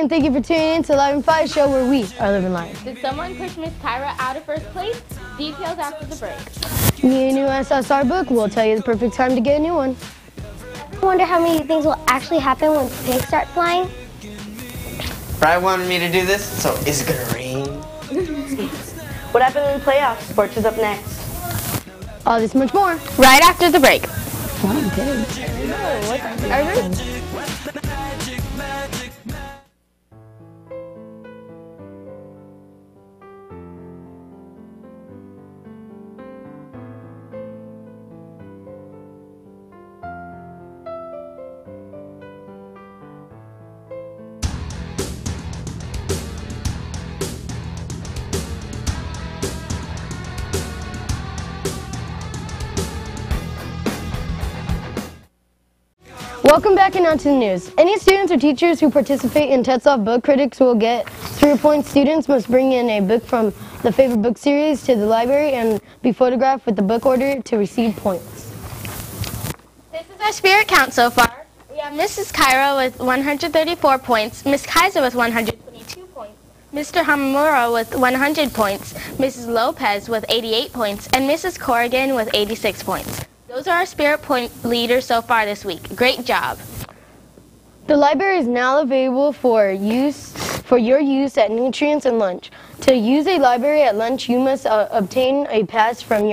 and thank you for tuning in to Live and 5 show where we are living life. Did someone push Miss Kyra out of first place? Details after the break. Need a new SSR book? We'll tell you the perfect time to get a new one. I wonder how many things will actually happen when pigs start flying. Brian wanted me to do this, so is it gonna rain? What happened in the playoffs? Sports is up next. All this much more. Right after the break. Welcome back and on to the news. Any students or teachers who participate in Tetzlaff Book Critics will get 3 points. Students must bring in a book from the favorite book series to the library and be photographed with the book order to receive points. This is our spirit count so far. We have Mrs. Kyra with 134 points, Miss Kaiser with 122 points, Mr. Hamamura with 100 points, Mrs. Lopez with 88 points, and Mrs. Corrigan with 86 points. Those are our spirit point leaders so far this week. Great job. The library is now available for your use at Nutrients and lunch. To use a library at lunch, you must obtain a pass from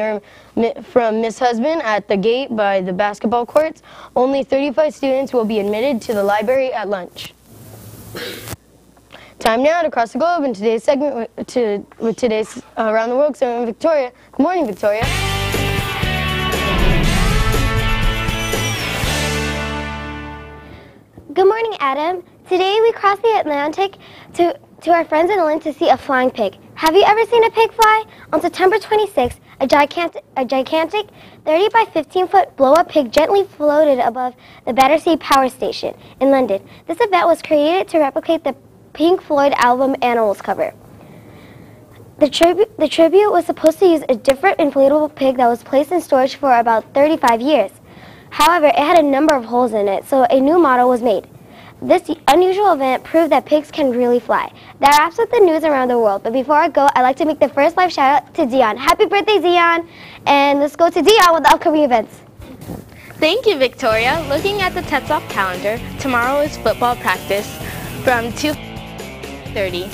Miss Husband at the gate by the basketball courts. Only 35 students will be admitted to the library at lunch. Time now to cross the globe in today's segment with today's Around the World segment with Victoria. Good morning, Victoria. Good morning, Adam. Today we crossed the Atlantic to our friends in Lynn to see a flying pig. Have you ever seen a pig fly? On September 26th, a gigantic 30 by 15 foot blow-up pig gently floated above the Battersea Power Station in London. This event was created to replicate the Pink Floyd album Animals cover. The tribute was supposed to use a different inflatable pig that was placed in storage for about 35 years. However, it had a number of holes in it, so a new model was made. This unusual event proved that pigs can really fly. That wraps up the news around the world, but before I go, I'd like to make the first live shout out to Dion. Happy birthday, Dion! And let's go to Dion with the upcoming events. Thank you, Victoria. Looking at the Tetzlaff calendar, tomorrow is football practice from 2:30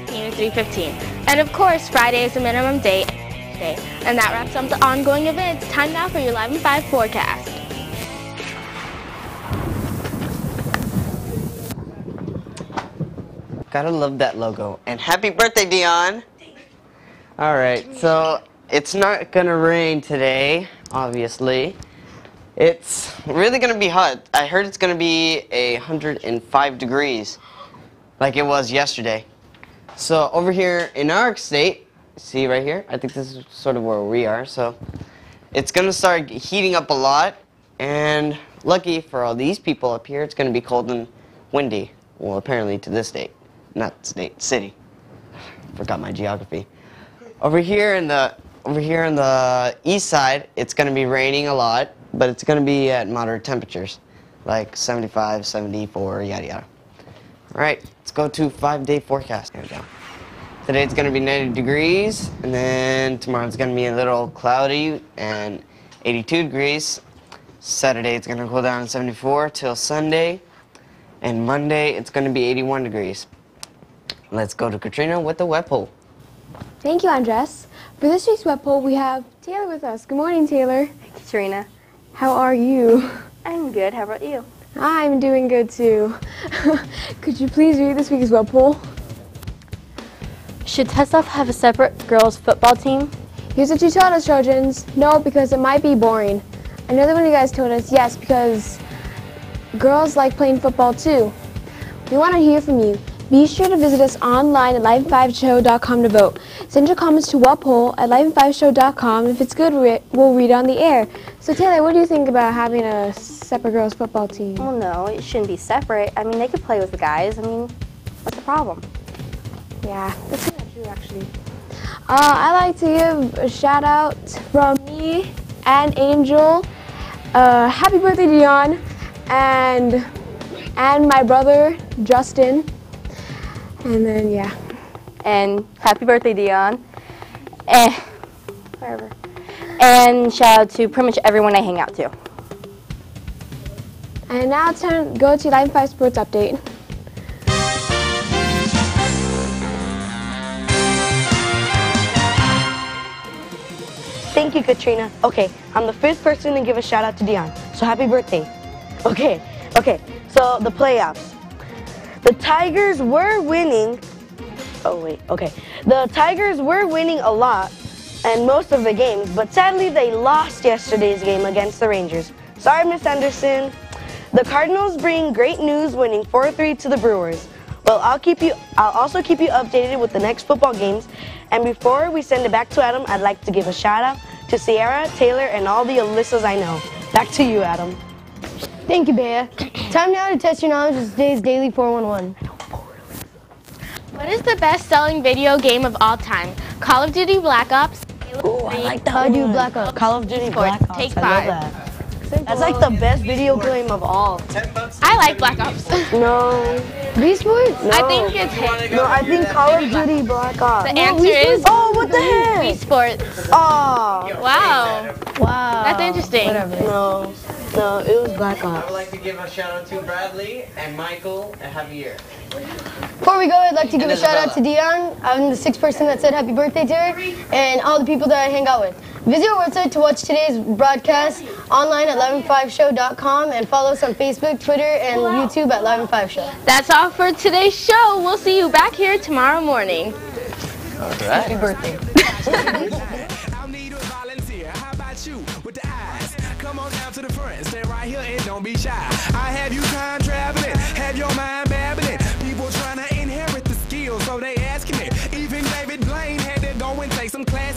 to 3:15. And of course, Friday is the minimum day. And that wraps up the ongoing events. Time now for your Live and 5 forecast. Gotta love that logo. And happy birthday, Dion! Alright, so it's not gonna rain today, obviously. It's really gonna be hot. I heard it's gonna be 105 degrees, like it was yesterday. So over here in our state, see right here? I think this is sort of where we are. So it's going to start heating up a lot. And lucky for all these people up here, it's going to be cold and windy. Well, apparently to this state. Not state, city. Forgot my geography. Over here in the east side, it's going to be raining a lot. But it's going to be at moderate temperatures. Like 75, 74, yada yada. Alright, let's go to 5-day forecast. Here we go. Today it's going to be 90 degrees, and then tomorrow it's going to be a little cloudy and 82 degrees. Saturday it's going to cool down to 74 till Sunday, and Monday it's going to be 81 degrees. Let's go to Katrina with the web poll. Thank you, Andres. For this week's web poll, we have Taylor with us. Good morning, Taylor. Katrina. How are you? I'm good. How about you? I'm doing good, too. Could you please read this week's web poll? Should Tetzlaff have a separate girls' football team? Here's what you told us, Trojans. No, because it might be boring. Another one of you guys told us yes, because girls like playing football too. We want to hear from you. Be sure to visit us online at live5show.com to vote. Send your comments to webpoll@live5show.com. If it's good, we'll read it on the air. So Taylor, what do you think about having a separate girls' football team? Well, no, it shouldn't be separate. I mean, they could play with the guys. I mean, what's the problem? Yeah, that's not true, actually. I'd like to give a shout out from me and Angel. Happy birthday, Dion, and my brother Justin. And then, yeah. And happy birthday, Dion. And wherever. And shout out to pretty much everyone I hang out to. And now it's time to go to Live 5 Sports Update. Thank you, Katrina. Okay, I'm the 5th person to give a shout out to Dion. So happy birthday. Okay. So the playoffs. The Tigers were winning. Oh wait, okay. The Tigers were winning a lot and most of the games, but sadly they lost yesterday's game against the Rangers. Sorry, Miss Anderson. The Cardinals bring great news, winning 4-3 to the Brewers. Well, I'll also keep you updated with the next football games. And before we send it back to Adam, I'd like to give a shout out to Sierra, Taylor, and all the Alyssas I know. Back to you, Adam. Thank you, Bea. Time now to test your knowledge of today's Daily 411. What is the best-selling video game of all time? Call of Duty Black Ops, Ooh, I like that. Call of Duty Black Ops. Call of Duty Black Ops. Take I 5. love that. That's like the best video game of all. I like Black Ops. No. Wii Sports? No. I think it's No, I think Call of Duty Black Ops. The answer is Oh, what the heck? Wii Sports. Oh. Wow. That's interesting. Whatever. No, it was Black I would Ops. like to give a shout out to Bradley and Michael and Javier. Before we go, I'd like to give a shout out to Dion. I'm the 6th person that said happy birthday to her, and all the people that I hang out with. Visit our website to watch today's broadcast online at 115show.com and follow us on Facebook, Twitter, and YouTube at 115show. That's all for today's show. We'll see you back here tomorrow morning. All right. Happy birthday. I'll need a volunteer. How about you with the eyes? Come on down to the front, stay right here and don't be shy. I have you time traveling, have your mind babbling. People trying to inherit the skills, so they asking it. Even David Blaine had to go and take some classes.